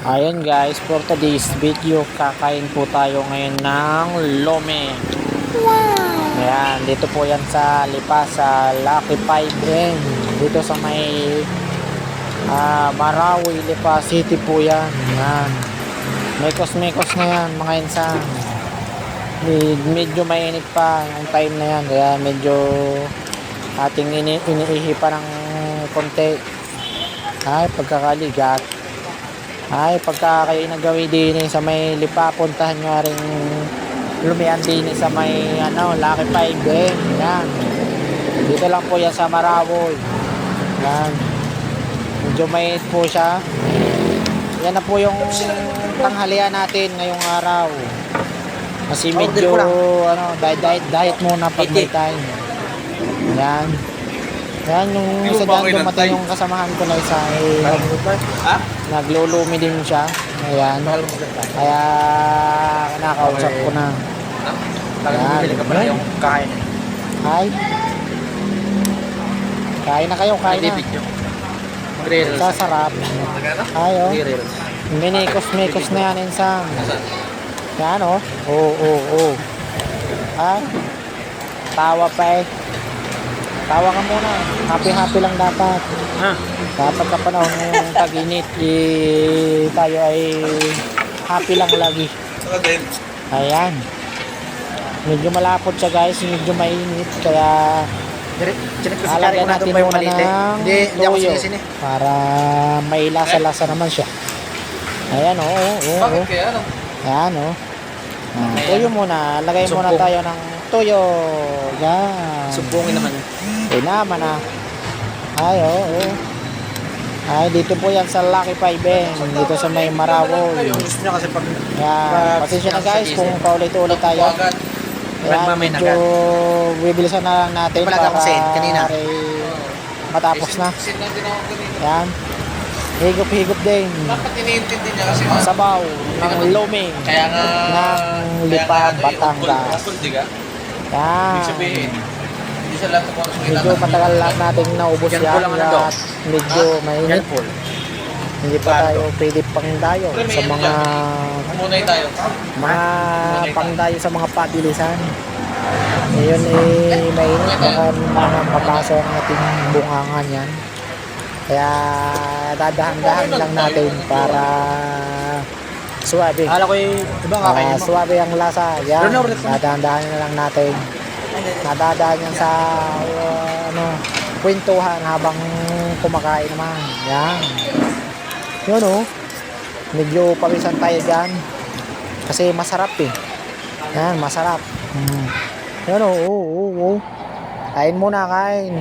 Ayun guys, for today's video, kakain po tayo ngayon ng lome. Ayan, dito po yan sa Lipa, sa Lucky 5 rin. Dito sa may Marawi, Lipa City po yan. Ayan. Mekos-mekos na yan mga insan. Medyo mainit pa yung time na yan. Kaya medyo ating iniihi pa ng konti. Ay, pagkakaligat. Ay, pagka kayo nagawi din sa may Lipa, puntahan nyo rin lumian din sa may Lucky 5 din. Yan. Dito lang po yan sa Marawi. Yan. Medyo mainit po siya. Yan na po yung tanghalian natin ngayong araw. Kasi medyo diet muna pag may time. Yan. Yan yung isa dyan dumating yung kasamahan ko na isa naglulumi din siya. Ayan. Kaya nakausap ko na. Ayan. Hi. Kain na kayo, kain na. Sasarap. Ayo. Minikos-mikos na yan insang. Yan o. Oo. Ay. Tawa pa eh. Tawa ka muna. Happy lang dapat. Kapag kapanahon ng tag-init, tayo ay happy lang lagi. Ayan. Medyo malapot siya guys. Medyo mainit. Kaya alagyan natin muna ng toyo para may lasa-lasa naman siya. Ayan o. Ayan o. Toyo muna. Lagay muna tayo ng toyo. Yan. Sumbungin naman. Naman na. Ay, oo. Ay, dito po yan sa Lucky 5 dito sa may Marawi. Gusto nyo kasi pag... Pasensya na guys kung paulit-ulit tayo. Ayan, medyo bibilisan na lang natin para matapos na. Ayan. Higop-higop din. Dapat iniintindi niya kasi sabaw ng lome ng Lipa, Batangas. Yan. Medyo matagal lang natin naubos yan at medyo mainit. Hindi pa tayo pwede pangdayo sa mga pangdayo sa mga pabilisan. Ngayon mainit, baka mapasok ang ating bungangan yan. Kaya dadahan-dahan lang natin para suwabe. Suwabe ang lasa. Yan. Dadahan-dahan na lang natin. Nadadaan yan sa kwentuhan habang kumakain naman. Yan. Yun o. Medyo pawisan tayo dyan. Kasi masarap eh. Yan, masarap. Yun o. Kain muna, kain.